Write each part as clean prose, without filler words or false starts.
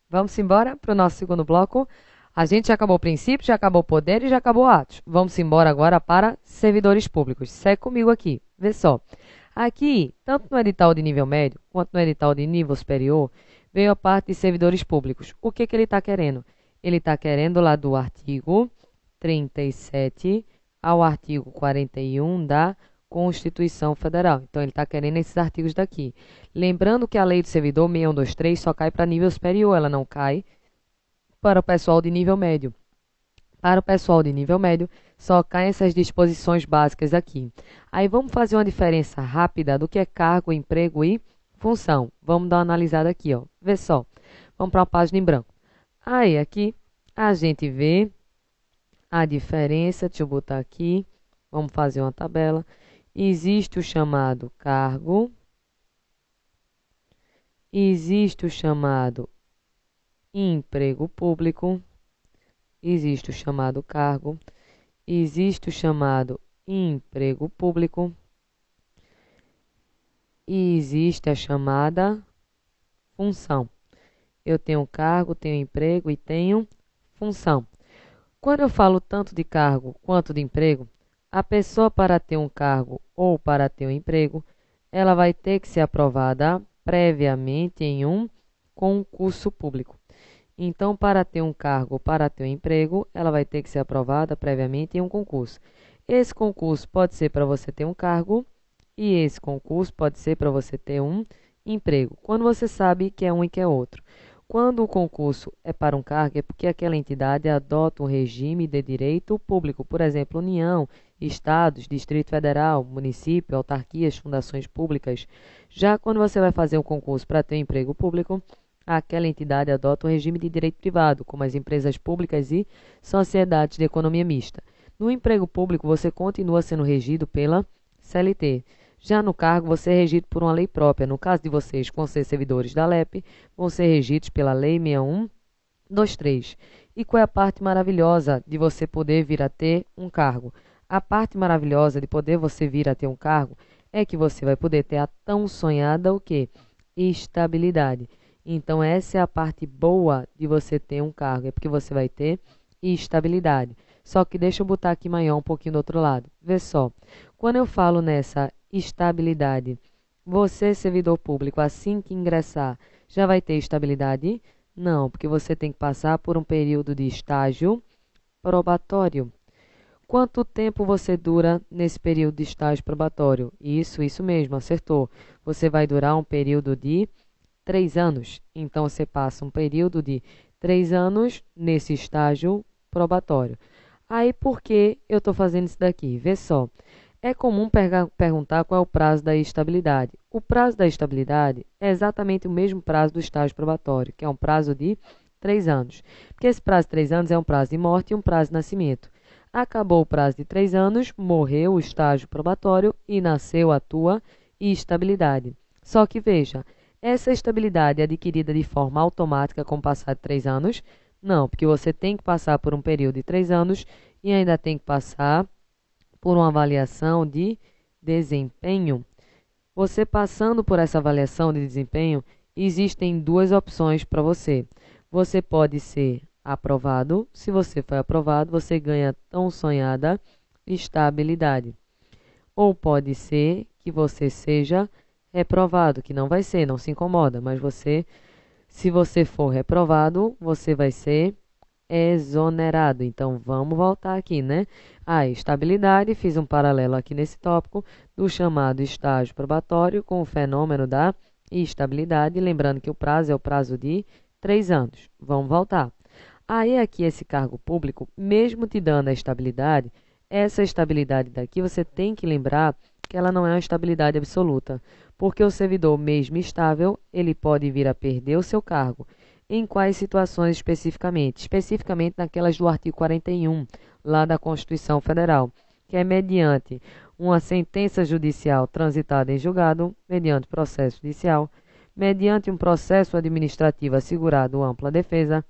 Vamos embora para o nosso segundo bloco. A gente já acabou o princípio, já acabou o poder e já acabou atos. Vamos embora agora para servidores públicos. Segue comigo aqui. Vê só. Aqui, tanto no edital de nível médio quanto no edital de nível superior, veio a parte de servidores públicos. O que ele está querendo? Ele está querendo lá do artigo 37 ao artigo 41 da Constituição Federal. Então, ele está querendo esses artigos daqui. Lembrando que a lei do servidor 6123 só cai para nível superior, ela não cai para o pessoal de nível médio. Para o pessoal de nível médio, só caem essas disposições básicas aqui. Aí vamos fazer uma diferença rápida do que é cargo, emprego e função. Vamos dar uma analisada aqui, ó. Vê só. Vamos para uma página em branco. Aí aqui a gente vê a diferença. Deixa eu botar aqui. Vamos fazer uma tabela. Existe o chamado cargo. Existe o chamado emprego público. Existe o chamado cargo, existe o chamado emprego público e existe a chamada função. Eu tenho cargo, tenho emprego e tenho função. Quando eu falo tanto de cargo quanto de emprego, a pessoa para ter um cargo ou para ter um emprego, ela vai ter que ser aprovada previamente em um concurso público. Então, para ter um cargo ou para ter um emprego, ela vai ter que ser aprovada previamente em um concurso. Esse concurso pode ser para você ter um cargo e esse concurso pode ser para você ter um emprego. Quando você sabe que é um e que é outro. Quando o concurso é para um cargo, é porque aquela entidade adota um regime de direito público, por exemplo, União, Estados, Distrito Federal, município, autarquias, fundações públicas. Já quando você vai fazer um concurso para ter um emprego público, aquela entidade adota um regime de direito privado, como as empresas públicas e sociedades de economia mista. No emprego público, você continua sendo regido pela CLT. Já no cargo, você é regido por uma lei própria. No caso de vocês, com ser servidores da LEP, vão ser regidos pela Lei 6123. E qual é a parte maravilhosa de você poder vir a ter um cargo? A parte maravilhosa de poder você vir a ter um cargo é que você vai poder ter a tão sonhada o quê? Estabilidade. Então, essa é a parte boa de você ter um cargo, é porque você vai ter estabilidade. Só que deixa eu botar aqui maior um pouquinho do outro lado. Vê só, quando eu falo nessa estabilidade, você, servidor público, assim que ingressar, já vai ter estabilidade? Não, porque você tem que passar por um período de estágio probatório. Quanto tempo você dura nesse período de estágio probatório? Isso mesmo, acertou. Você vai durar um período de 3 anos. Então, você passa um período de 3 anos nesse estágio probatório. Aí, por que eu estou fazendo isso daqui? Vê só. É comum perguntar qual é o prazo da estabilidade. O prazo da estabilidade é exatamente o mesmo prazo do estágio probatório, que é um prazo de 3 anos. Porque esse prazo de 3 anos é um prazo de morte e um prazo de nascimento. Acabou o prazo de 3 anos, morreu o estágio probatório e nasceu a tua estabilidade. Só que veja, essa estabilidade é adquirida de forma automática com o passar de 3 anos? Não, porque você tem que passar por um período de 3 anos e ainda tem que passar por uma avaliação de desempenho. Você passando por essa avaliação de desempenho, existem duas opções para você. Você pode ser aprovado. Se você for aprovado, você ganha tão sonhada estabilidade. Ou pode ser que você seja reprovado, que não vai ser, não se incomoda, mas você, se você for reprovado, você vai ser exonerado. Então, vamos voltar aqui, né? A estabilidade, fiz um paralelo aqui nesse tópico do chamado estágio probatório com o fenômeno da estabilidade, lembrando que o prazo é o prazo de 3 anos. Vamos voltar. Aí, aqui, esse cargo público, mesmo te dando a estabilidade, essa estabilidade daqui, você tem que lembrar que ela não é uma estabilidade absoluta, porque o servidor mesmo estável, ele pode vir a perder o seu cargo. Em quais situações especificamente? Especificamente naquelas do artigo 41, lá da Constituição Federal, que é mediante uma sentença judicial transitada em julgado, mediante processo judicial, mediante um processo administrativo assegurado ampla defesa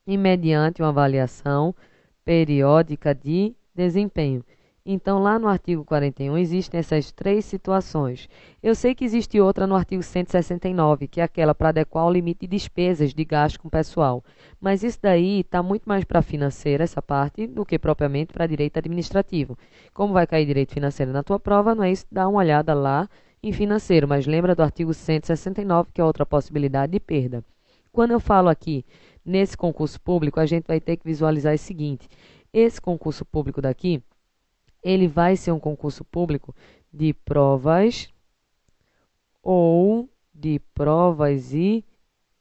e mediante uma avaliação periódica de desempenho. Então, lá no artigo 41, existem essas três situações. Eu sei que existe outra no artigo 169, que é aquela para adequar o limite de despesas de gasto com pessoal. Mas isso daí está muito mais para financeira, essa parte, do que propriamente para direito administrativo. Como vai cair direito financeiro na tua prova, não é isso? Dá uma olhada lá em financeiro, mas lembra do artigo 169, que é outra possibilidade de perda. Quando eu falo aqui nesse concurso público, a gente vai ter que visualizar o seguinte: esse concurso público daqui, ele vai ser um concurso público de provas ou de provas e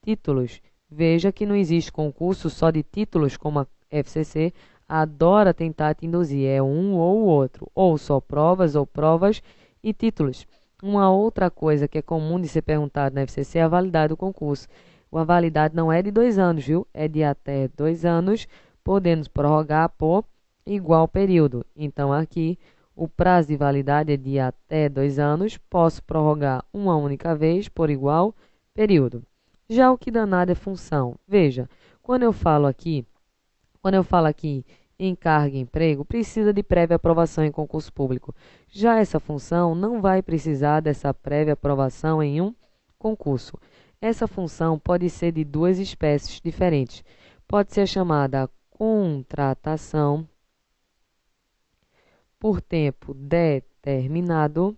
títulos. Veja que não existe concurso só de títulos, como a FCC adora tentar te induzir. É um ou o outro, ou só provas ou provas e títulos. Uma outra coisa que é comum de ser perguntado na FCC é a validade do concurso. A validade não é de 2 anos, viu? É de até 2 anos, podendo prorrogar por igual período. Então, aqui, o prazo de validade é de até 2 anos. Posso prorrogar uma única vez por igual período. Já o que danado é função. Veja, quando eu falo aqui em cargo e emprego, precisa de prévia aprovação em concurso público. Já essa função não vai precisar dessa prévia aprovação em um concurso. Essa função pode ser de duas espécies diferentes. Pode ser chamada contratação por tempo determinado,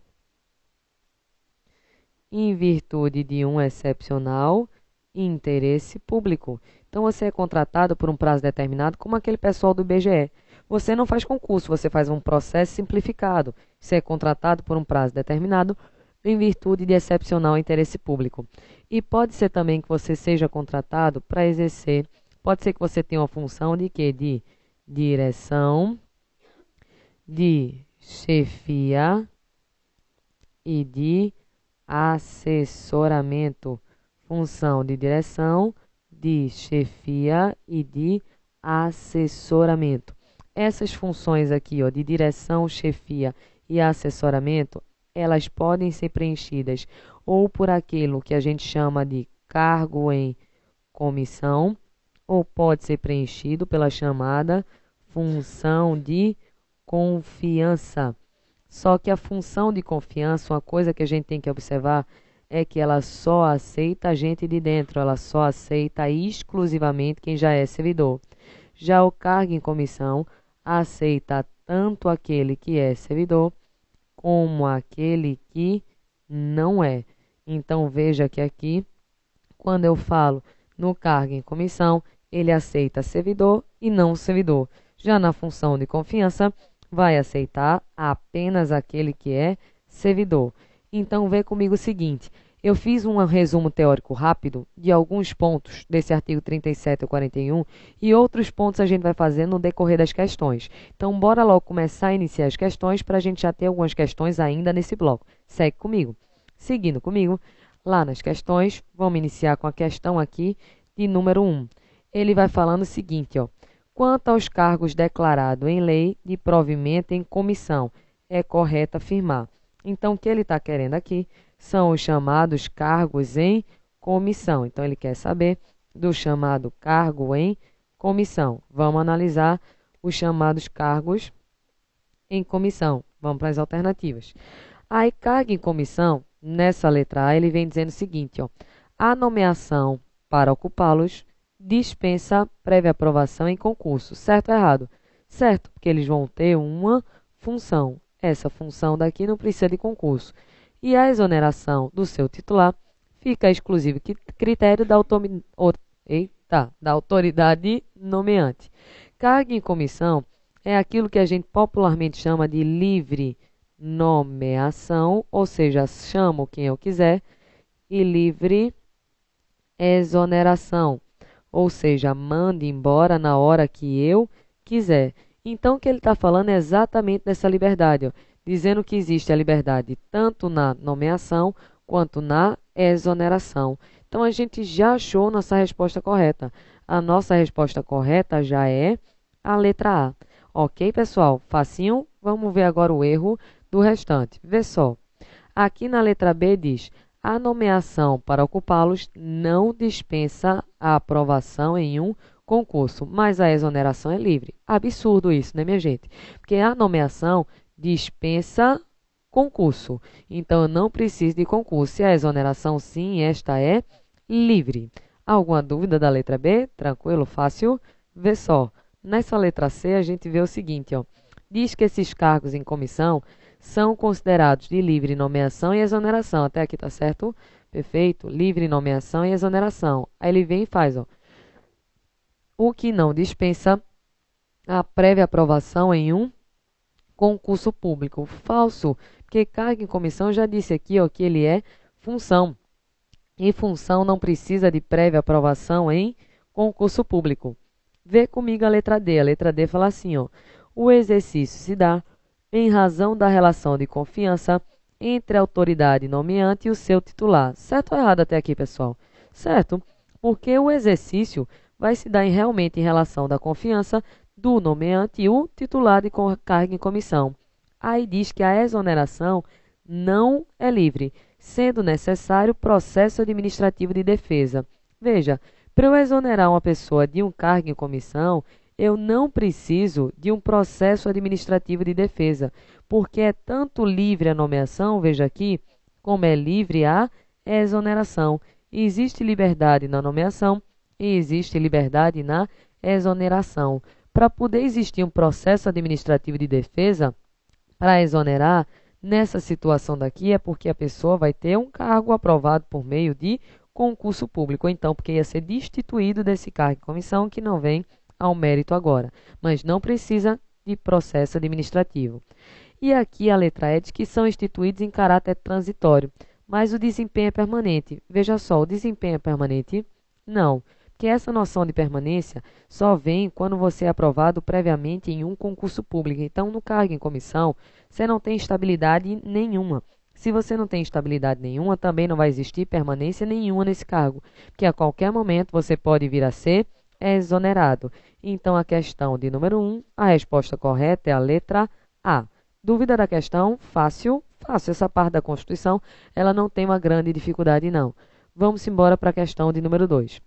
em virtude de um excepcional interesse público. Então, você é contratado por um prazo determinado, como aquele pessoal do IBGE. Você não faz concurso, você faz um processo simplificado. Você é contratado por um prazo determinado, em virtude de excepcional interesse público. E pode ser também que você seja contratado para exercer, pode ser que você tenha uma função de quê? De direção, de chefia e de assessoramento. Função de direção, de chefia e de assessoramento. Essas funções aqui, ó, de direção, chefia e assessoramento, elas podem ser preenchidas ou por aquilo que a gente chama de cargo em comissão, ou pode ser preenchido pela chamada função de confiança. Só que a função de confiança, uma coisa que a gente tem que observar é que ela só aceita a gente de dentro, ela só aceita exclusivamente quem já é servidor. Já o cargo em comissão aceita tanto aquele que é servidor como aquele que não é. Então, veja que aqui, quando eu falo no cargo em comissão, ele aceita servidor e não servidor. Já na função de confiança, vai aceitar apenas aquele que é servidor. Então, vê comigo o seguinte: eu fiz um resumo teórico rápido de alguns pontos desse artigo 37 e 41 e outros pontos a gente vai fazer no decorrer das questões. Então, bora logo começar a iniciar as questões para a gente já ter algumas questões ainda nesse bloco. Segue comigo. Seguindo comigo, lá nas questões, vamos iniciar com a questão aqui de número 1. Ele vai falando o seguinte, ó: quanto aos cargos declarados em lei de provimento em comissão, é correto afirmar. Então, o que ele está querendo aqui são os chamados cargos em comissão. Então, ele quer saber do chamado cargo em comissão. Vamos analisar os chamados cargos em comissão. Vamos para as alternativas. Aí, cargo em comissão, nessa letra A, ele vem dizendo o seguinte, ó: a nomeação para ocupá-los dispensa prévia aprovação em concurso. Certo ou errado? Certo, porque eles vão ter uma função. Essa função daqui não precisa de concurso. E a exoneração do seu titular fica a exclusivo critério da autoridade nomeante. Cargo em comissão é aquilo que a gente popularmente chama de livre nomeação, ou seja, chamo quem eu quiser, e livre exoneração, ou seja, mande embora na hora que eu quiser. Então, o que ele está falando é exatamente dessa liberdade, ó, dizendo que existe a liberdade tanto na nomeação quanto na exoneração. Então, a gente já achou nossa resposta correta. A nossa resposta correta já é a letra A. Ok, pessoal? Facinho? Vamos ver agora o erro do restante. Vê só. Aqui na letra B diz: a nomeação para ocupá-los não dispensa a aprovação em um concurso, mas a exoneração é livre. Absurdo isso, né, minha gente? Porque a nomeação dispensa concurso. Então, eu não preciso de concurso. E a exoneração, sim, esta é livre. Alguma dúvida da letra B? Tranquilo, fácil? Vê só. Nessa letra C, a gente vê o seguinte, ó. Diz que esses cargos em comissão são considerados de livre nomeação e exoneração. Até aqui tá certo? Perfeito? Livre nomeação e exoneração. Aí ele vem e faz, ó. O que não dispensa a prévia aprovação em um concurso público. Falso, porque cargo em comissão, já disse aqui, ó, que ele é função. E função não precisa de prévia aprovação em concurso público. Vê comigo a letra D. A letra D fala assim, ó, o exercício se dá em razão da relação de confiança entre a autoridade nomeante e o seu titular. Certo ou errado até aqui, pessoal? Certo, porque o exercício vai se dar realmente em relação da confiança do nomeante e o titular de cargo em comissão. Aí diz que a exoneração não é livre, sendo necessário processo administrativo de defesa. Veja, para eu exonerar uma pessoa de um cargo em comissão, eu não preciso de um processo administrativo de defesa, porque é tanto livre a nomeação, veja aqui, como é livre a exoneração. Existe liberdade na nomeação e existe liberdade na exoneração. Para poder existir um processo administrativo de defesa, para exonerar, nessa situação daqui é porque a pessoa vai ter um cargo aprovado por meio de concurso público, ou então porque ia ser destituído desse cargo em comissão, que não vem ao mérito agora, mas não precisa de processo administrativo. E aqui a letra E diz que são instituídos em caráter transitório, mas o desempenho é permanente. Veja só, o desempenho é permanente? Não, porque essa noção de permanência só vem quando você é aprovado previamente em um concurso público. Então, no cargo em comissão, você não tem estabilidade nenhuma. Se você não tem estabilidade nenhuma, também não vai existir permanência nenhuma nesse cargo, porque a qualquer momento você pode vir a ser exonerado. Então, a questão de número 1, a resposta correta é a letra A. Dúvida da questão? Fácil, fácil. Essa parte da Constituição, ela não tem uma grande dificuldade, não. Vamos embora para a questão de número 2.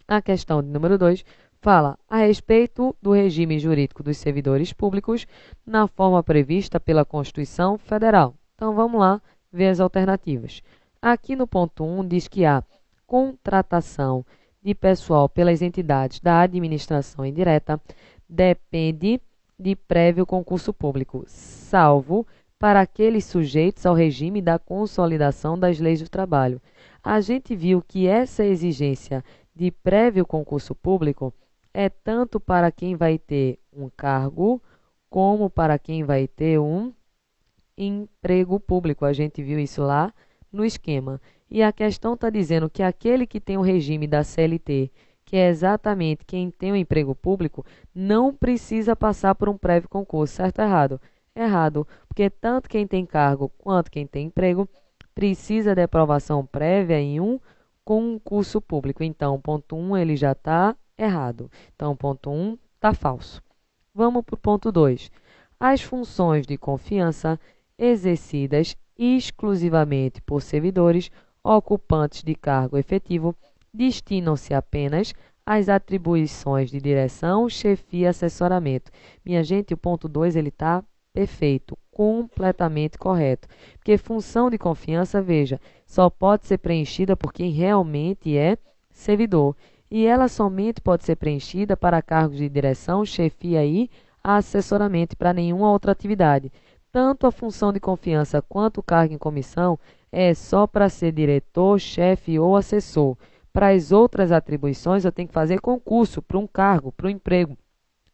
A questão de número 2 fala a respeito do regime jurídico dos servidores públicos na forma prevista pela Constituição Federal. Então, vamos lá ver as alternativas. Aqui no ponto 1 diz que a contratação de pessoal pelas entidades da administração indireta depende de prévio concurso público, salvo para aqueles sujeitos ao regime da consolidação das leis do trabalho. A gente viu que essa exigência de prévio concurso público é tanto para quem vai ter um cargo como para quem vai ter um emprego público. A gente viu isso lá no esquema. E a questão está dizendo que aquele que tem o regime da CLT, que é exatamente quem tem o emprego público, não precisa passar por um prévio concurso. Certo ou errado? Errado, porque tanto quem tem cargo quanto quem tem emprego precisa de aprovação prévia em um concurso público. Então, o ponto 1 ele já está errado. Então, o ponto 1 está falso. Vamos para o ponto 2. As funções de confiança exercidas exclusivamente por servidores ocupantes de cargo efetivo destinam-se apenas às atribuições de direção, chefia e assessoramento. Minha gente, o ponto 2 ele está perfeito, completamente correto. Porque função de confiança, veja, só pode ser preenchida por quem realmente é servidor. E ela somente pode ser preenchida para cargos de direção, chefia e assessoramento, para nenhuma outra atividade. Tanto a função de confiança quanto o cargo em comissão é só para ser diretor, chefe ou assessor. Para as outras atribuições, eu tenho que fazer concurso para um cargo, para um emprego.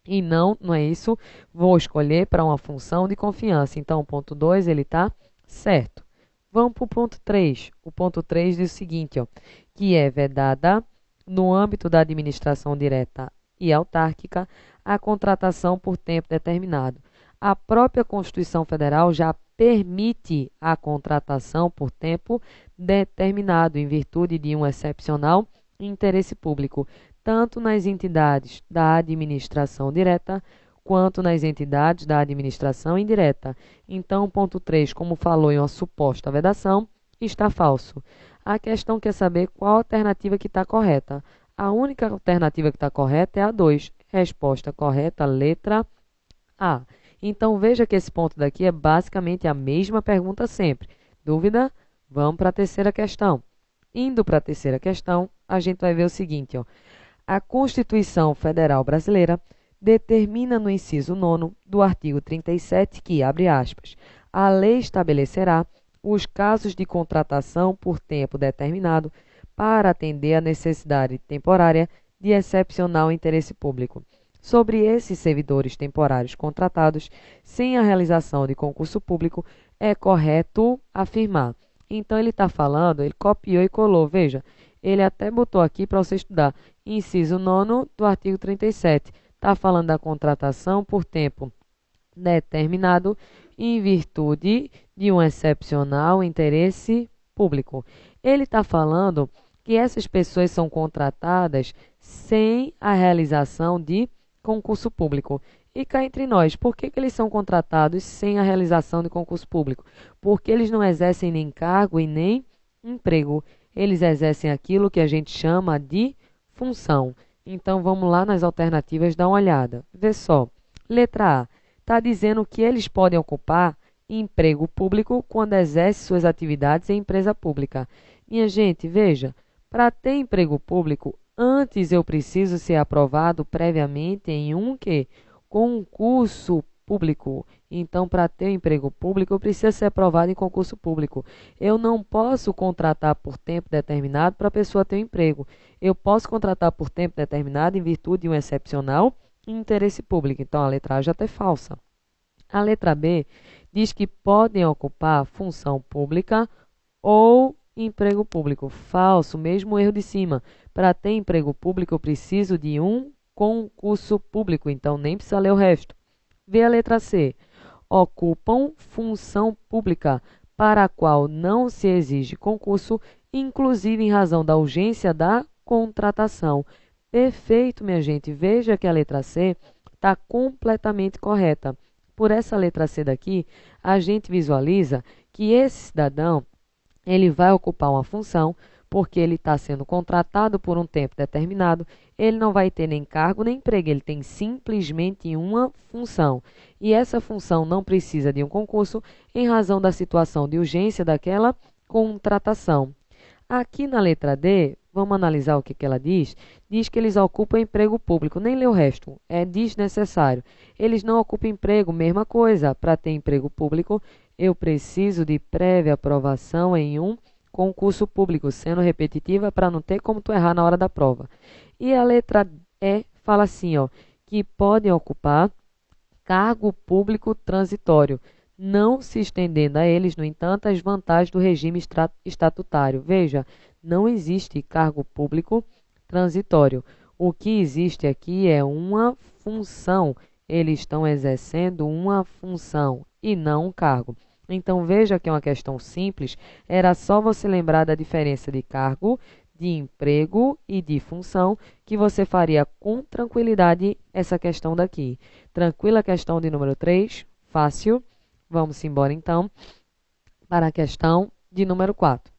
E não é isso. Vou escolher para uma função de confiança. Então, o ponto 2 ele está certo. Vamos para o ponto 3. O ponto 3 diz o seguinte, ó, que é vedada, no âmbito da administração direta e autárquica, a contratação por tempo determinado. A própria Constituição Federal já permite a contratação por tempo determinado, em virtude de um excepcional interesse público, tanto nas entidades da administração direta, quanto nas entidades da administração indireta. Então, ponto 3, como falou em uma suposta vedação, está falso. A questão quer saber qual a alternativa que está correta. A única alternativa que está correta é a 2. Resposta correta, letra A. Então, veja que esse ponto daqui é basicamente a mesma pergunta sempre. Dúvida? Vamos para a terceira questão. Indo para a terceira questão, a gente vai ver o seguinte, ó. A Constituição Federal Brasileira determina no inciso 9º do artigo 37 que, abre aspas, a lei estabelecerá os casos de contratação por tempo determinado para atender à necessidade temporária de excepcional interesse público. Sobre esses servidores temporários contratados, sem a realização de concurso público, é correto afirmar. Então, ele está falando, ele copiou e colou, veja, ele até botou aqui para você estudar, inciso 9º do artigo 37. Está falando da contratação por tempo determinado em virtude de um excepcional interesse público. Ele está falando que essas pessoas são contratadas sem a realização de concurso público. E cá entre nós, por que eles são contratados sem a realização de concurso público? Porque eles não exercem nem cargo e nem emprego. Eles exercem aquilo que a gente chama de função. Então, vamos lá nas alternativas dar uma olhada. Vê só. Letra A. Está dizendo que eles podem ocupar emprego público quando exercem suas atividades em empresa pública. Minha gente, veja, para ter emprego público, antes eu preciso ser aprovado previamente em um quê? Concurso público. Então, para ter emprego público, eu preciso ser aprovado em concurso público. Eu não posso contratar por tempo determinado para a pessoa ter um emprego. Eu posso contratar por tempo determinado em virtude de um excepcional interesse público. Então, a letra A já está falsa. A letra B diz que podem ocupar função pública ou emprego público. Falso, mesmo erro de cima. Para ter emprego público, eu preciso de um concurso público, então nem precisa ler o resto. Vê a letra C. Ocupam função pública para a qual não se exige concurso, inclusive em razão da urgência da contratação. Perfeito, minha gente. Veja que a letra C está completamente correta. Por essa letra C daqui, a gente visualiza que esse cidadão ele vai ocupar uma função porque ele está sendo contratado por um tempo determinado, ele não vai ter nem cargo nem emprego, ele tem simplesmente uma função. E essa função não precisa de um concurso em razão da situação de urgência daquela contratação. Aqui na letra D, vamos analisar o que ela diz. Diz que eles ocupam emprego público, nem lê o resto, é desnecessário. Eles não ocupam emprego, mesma coisa. Para ter emprego público, eu preciso de prévia aprovação em um concurso público, sendo repetitiva para não ter como tu errar na hora da prova. E a letra E fala assim, ó, que podem ocupar cargo público transitório, não se estendendo a eles, no entanto, as vantagens do regime estatutário. Veja, não existe cargo público transitório. O que existe aqui é uma função. Eles estão exercendo uma função e não um cargo. Então, veja que é uma questão simples. Era só você lembrar da diferença de cargo, de emprego e de função, que você faria com tranquilidade essa questão daqui. Tranquila a questão de número 3? Fácil. Vamos embora, então, para a questão de número 4.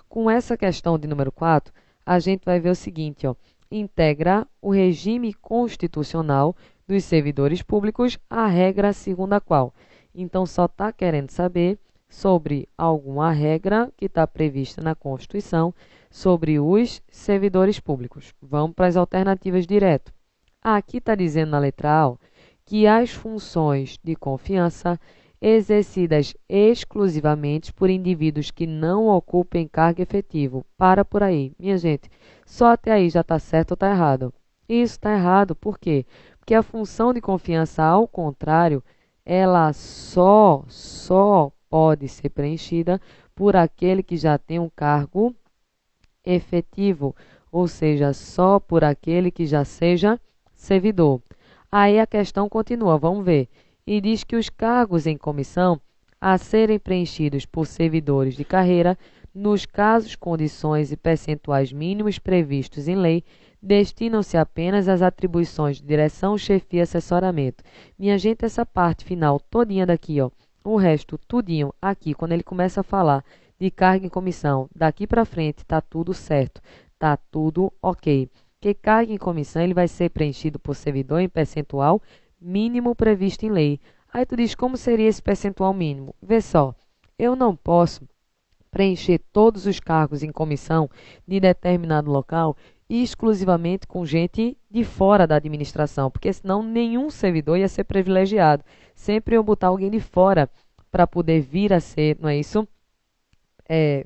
Com essa questão de número 4, a gente vai ver o seguinte, ó. Integra o regime constitucional dos servidores públicos a regra segundo a qual. Então, só está querendo saber sobre alguma regra que está prevista na Constituição sobre os servidores públicos. Vamos para as alternativas direto. Aqui está dizendo na letra A, ó, que as funções de confiança exercidas exclusivamente por indivíduos que não ocupem cargo efetivo. Para por aí. Minha gente, só até aí já está certo ou está errado? Isso está errado, por quê? Porque a função de confiança, ao contrário, ela só pode ser preenchida por aquele que já tem um cargo efetivo, ou seja, só por aquele que já seja servidor. Aí a questão continua, vamos ver. E diz que os cargos em comissão a serem preenchidos por servidores de carreira, nos casos, condições e percentuais mínimos previstos em lei, destinam-se apenas às atribuições de direção, chefia e assessoramento. Minha gente, essa parte final todinha daqui, ó, o resto tudinho aqui, quando ele começa a falar de cargo em comissão, daqui para frente tá tudo certo, tá tudo ok. que cargo em comissão ele vai ser preenchido por servidor em percentual mínimo previsto em lei. Aí tu diz como seria esse percentual mínimo? Vê só, eu não posso preencher todos os cargos em comissão de determinado local exclusivamente com gente de fora da administração, porque senão nenhum servidor ia ser privilegiado. Sempre eu botar alguém de fora para poder vir a ser, não é isso?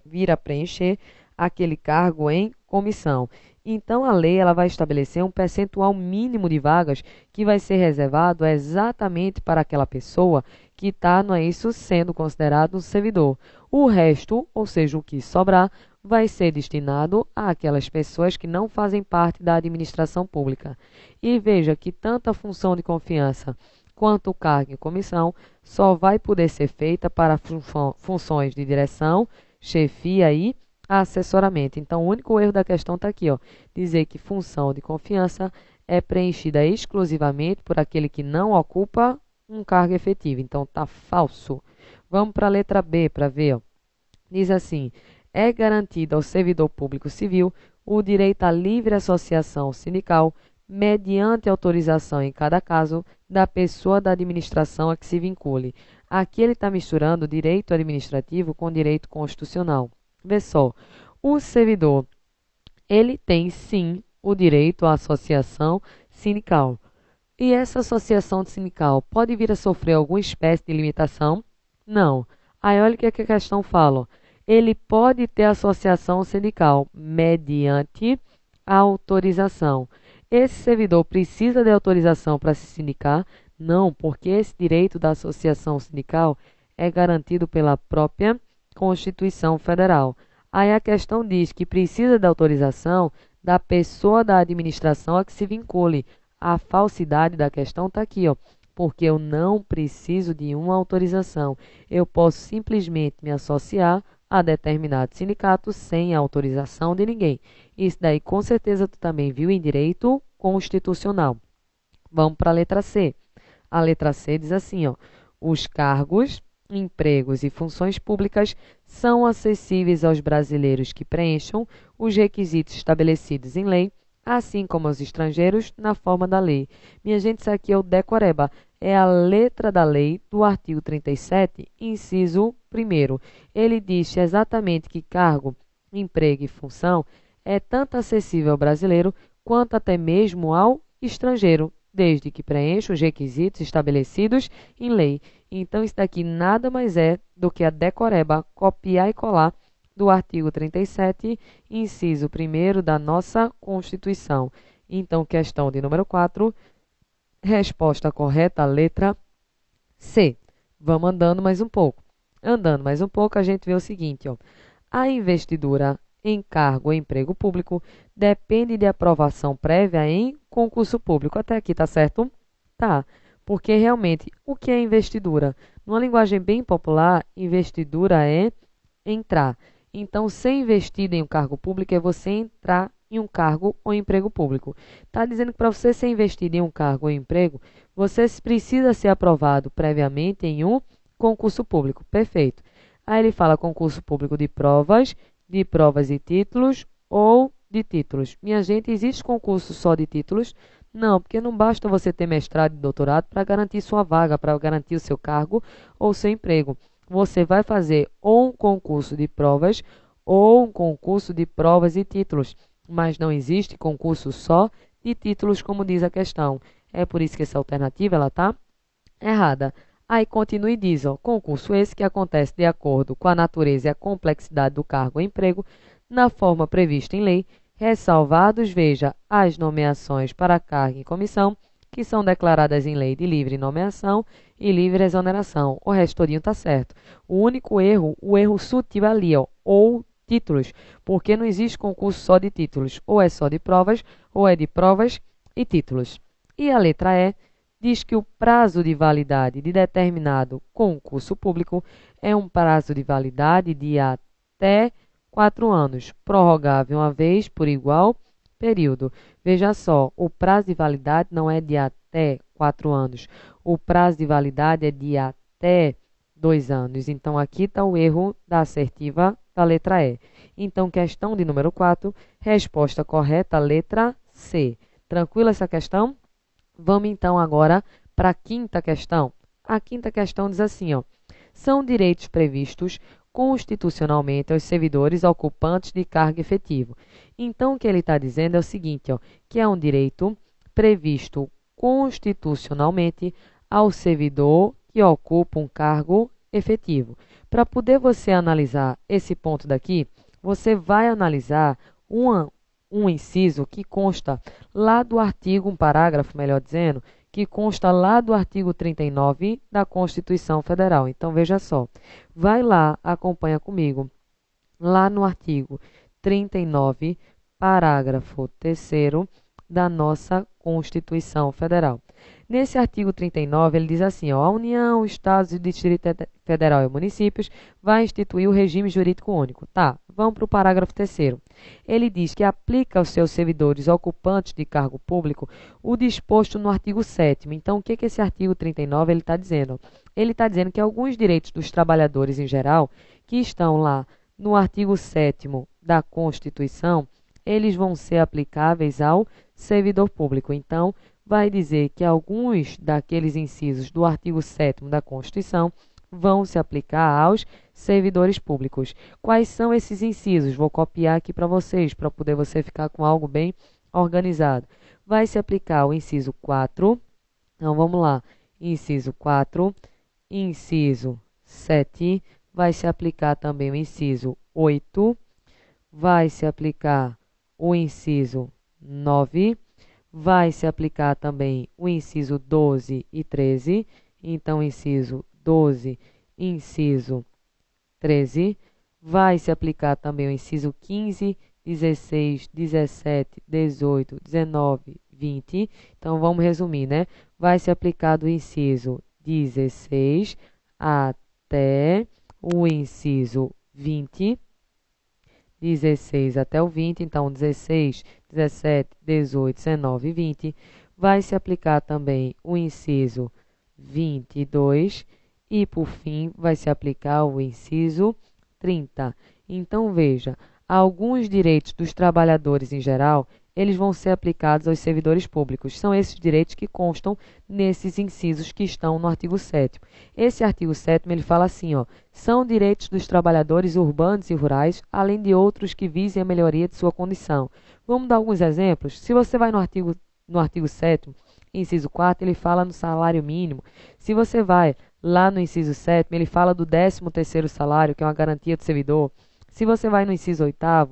Vir a preencher aquele cargo em comissão. Então, a lei ela vai estabelecer um percentual mínimo de vagas que vai ser reservado exatamente para aquela pessoa que está, não é isso, sendo considerado um servidor. O resto, ou seja, o que sobrar, vai ser destinado àquelas pessoas que não fazem parte da administração pública. E veja que tanto a função de confiança quanto o cargo em comissão só vai poder ser feita para funções de direção, chefia e assessoramento. Então, o único erro da questão está aqui, ó, dizer que função de confiança é preenchida exclusivamente por aquele que não ocupa um cargo efetivo. Então, está falso. Vamos para a letra B para ver. Ó. Diz assim, é garantido ao servidor público civil o direito à livre associação sindical mediante autorização em cada caso da pessoa da administração a que se vincule. Aqui ele está misturando direito administrativo com direito constitucional. Vê só, o servidor, ele tem sim o direito à associação sindical. E essa associação sindical pode vir a sofrer alguma espécie de limitação? Não. Aí olha o que a questão fala. Ele pode ter associação sindical mediante autorização. Esse servidor precisa de autorização para se sindicar? Não, porque esse direito da associação sindical é garantido pela própria Constituição Federal. Aí a questão diz que precisa da autorização da pessoa da administração a que se vincule. A falsidade da questão está aqui, ó, porque eu não preciso de uma autorização. Eu posso simplesmente me associar a determinado sindicato sem a autorização de ninguém. Isso daí com certeza tu também viu em direito constitucional. Vamos para a letra C. A letra C diz assim, ó, os cargos, empregos e funções públicas são acessíveis aos brasileiros que preencham os requisitos estabelecidos em lei, assim como aos estrangeiros na forma da lei. Minha gente, isso aqui é o decoreba, é a letra da lei do artigo 37, inciso 1º. Ele diz exatamente que cargo, emprego e função é tanto acessível ao brasileiro quanto até mesmo ao estrangeiro, desde que preencha os requisitos estabelecidos em lei. Então, isso daqui nada mais é do que a decoreba, copiar e colar do artigo 37, inciso 1º da nossa Constituição. Então, questão de número 4, resposta correta, letra C. Vamos andando mais um pouco. Andando mais um pouco, a gente vê o seguinte, ó. A investidura em cargo ou emprego público depende de aprovação prévia em concurso público. Até aqui, tá certo? Tá. Porque realmente, o que é investidura? Numa linguagem bem popular, investidura é entrar. Então, ser investido em um cargo público é você entrar em um cargo ou emprego público. Está dizendo que para você ser investido em um cargo ou emprego, você precisa ser aprovado previamente em um concurso público. Perfeito. Aí ele fala concurso público de provas e títulos ou de títulos. Minha gente, existe concurso só de títulos? Não, porque não basta você ter mestrado e doutorado para garantir sua vaga, para garantir o seu cargo ou seu emprego. Você vai fazer ou um concurso de provas ou um concurso de provas e títulos, mas não existe concurso só de títulos, como diz a questão. É por isso que essa alternativa ela está errada. Aí continua e diz, ó, concurso esse que acontece de acordo com a natureza e a complexidade do cargo ou emprego, na forma prevista em lei, ressalvados, veja, as nomeações para cargo e comissão, que são declaradas em lei de livre nomeação e livre exoneração. O resto todinho está certo. O único erro, o erro sutil ali, ó, ou títulos, porque não existe concurso só de títulos, ou é só de provas, ou é de provas e títulos. E a letra E diz que o prazo de validade de determinado concurso público é um prazo de validade de até 4 anos, prorrogável uma vez por igual período. Veja só, o prazo de validade não é de até 4 anos, o prazo de validade é de até 2 anos. Então, aqui está o erro da assertiva da letra E. Então, questão de número 4, resposta correta, letra C. Tranquila essa questão? Vamos então agora para a quinta questão. A quinta questão diz assim, ó, são direitos previstos constitucionalmente aos servidores ocupantes de cargo efetivo. Então, o que ele está dizendo é o seguinte, ó, que é um direito previsto constitucionalmente ao servidor que ocupa um cargo efetivo. Para poder você analisar esse ponto daqui, você vai analisar um inciso que consta lá do artigo, um parágrafo, melhor dizendo, que consta lá do artigo 39 da Constituição Federal. Então, veja só, vai lá, acompanha comigo, lá no artigo 39, parágrafo 3º da nossa Constituição Federal. Nesse artigo 39, ele diz assim, ó, a União, Estados e Distrito Federal e municípios vai instituir o regime jurídico único. Tá, vamos para o parágrafo 3º. Ele diz que aplica aos seus servidores ocupantes de cargo público o disposto no artigo 7º. Então, o que esse artigo 39 ele está dizendo? Ele está dizendo que alguns direitos dos trabalhadores em geral, que estão lá no artigo 7º da Constituição, eles vão ser aplicáveis ao servidor público. Então, vai dizer que alguns daqueles incisos do artigo 7º da Constituição vão se aplicar aos servidores públicos. Quais são esses incisos? Vou copiar aqui para vocês, para poder você ficar com algo bem organizado. Vai se aplicar o inciso 4, então vamos lá, inciso 4, inciso 7, vai se aplicar também o inciso 8, vai se aplicar o inciso 9, vai se aplicar também o inciso 12 e 13, então inciso 12, inciso 13, vai se aplicar também o inciso 15, 16, 17, 18, 19, 20, então vamos resumir, né? Vai se aplicar do inciso 16 até o inciso 20, 16 até o 20, então 16, 17, 18, 19 e 20. Vai se aplicar também o inciso 22 e, por fim, vai se aplicar o inciso 30. Então, veja, alguns direitos dos trabalhadores em geral, eles vão ser aplicados aos servidores públicos. São esses direitos que constam nesses incisos que estão no artigo 7º. Esse artigo 7º, ele fala assim, ó, são direitos dos trabalhadores urbanos e rurais, além de outros que visem a melhoria de sua condição. Vamos dar alguns exemplos? Se você vai no artigo 7º, inciso 4º, ele fala no salário mínimo. Se você vai lá no inciso 7º, ele fala do 13º salário, que é uma garantia do servidor. Se você vai no inciso 8º,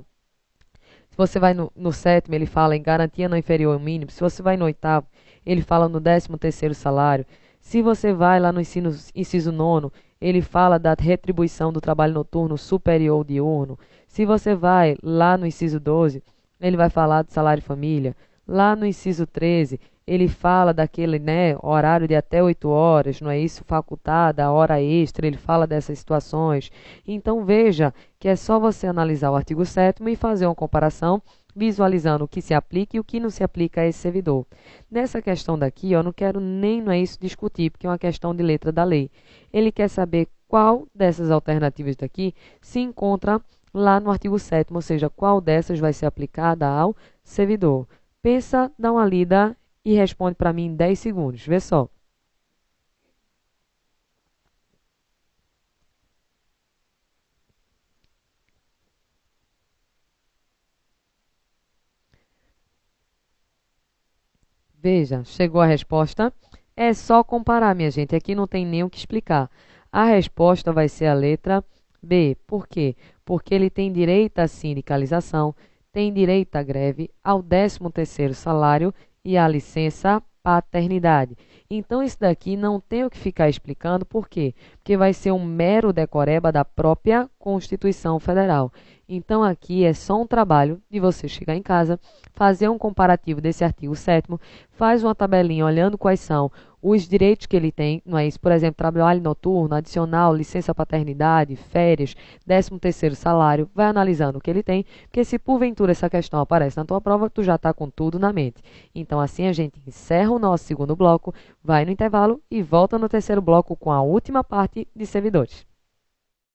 se você vai no 7º, ele fala em garantia não inferior ao mínimo. Se você vai no 8º, ele fala no 13º salário. Se você vai lá no inciso 9º, ele fala da retribuição do trabalho noturno superior ao diurno. Se você vai lá no inciso 12, ele vai falar do salário família. Lá no inciso 13, ele fala daquele, né, horário de até 8 horas, não é isso? Facultada, a hora extra, ele fala dessas situações. Então, veja que é só você analisar o artigo 7º e fazer uma comparação, visualizando o que se aplica e o que não se aplica a esse servidor. Nessa questão daqui, eu não quero nem, não é isso, discutir, porque é uma questão de letra da lei. Ele quer saber qual dessas alternativas daqui se encontra lá no artigo 7º, ou seja, qual dessas vai ser aplicada ao servidor. Pensa, dá uma lida e responde para mim em 10 segundos. Vê só. Veja, chegou a resposta? É só comparar, minha gente. Aqui não tem nem o que explicar. A resposta vai ser a letra B. Por quê? Porque ele tem direito à sindicalização, tem direito à greve, ao 13º salário e à licença paternidade. Então, isso daqui não tem o que ficar explicando, por quê? Porque vai ser um mero decoreba da própria Constituição Federal. Então, aqui é só um trabalho de você chegar em casa, fazer um comparativo desse artigo 7º, faz uma tabelinha olhando quais são os direitos que ele tem, não é isso? Por exemplo, trabalho noturno, adicional, licença paternidade, férias, 13º salário, vai analisando o que ele tem, porque se porventura essa questão aparece na tua prova, tu já está com tudo na mente. Então, assim a gente encerra o nosso segundo bloco, vai no intervalo e volta no terceiro bloco com a última parte de servidores.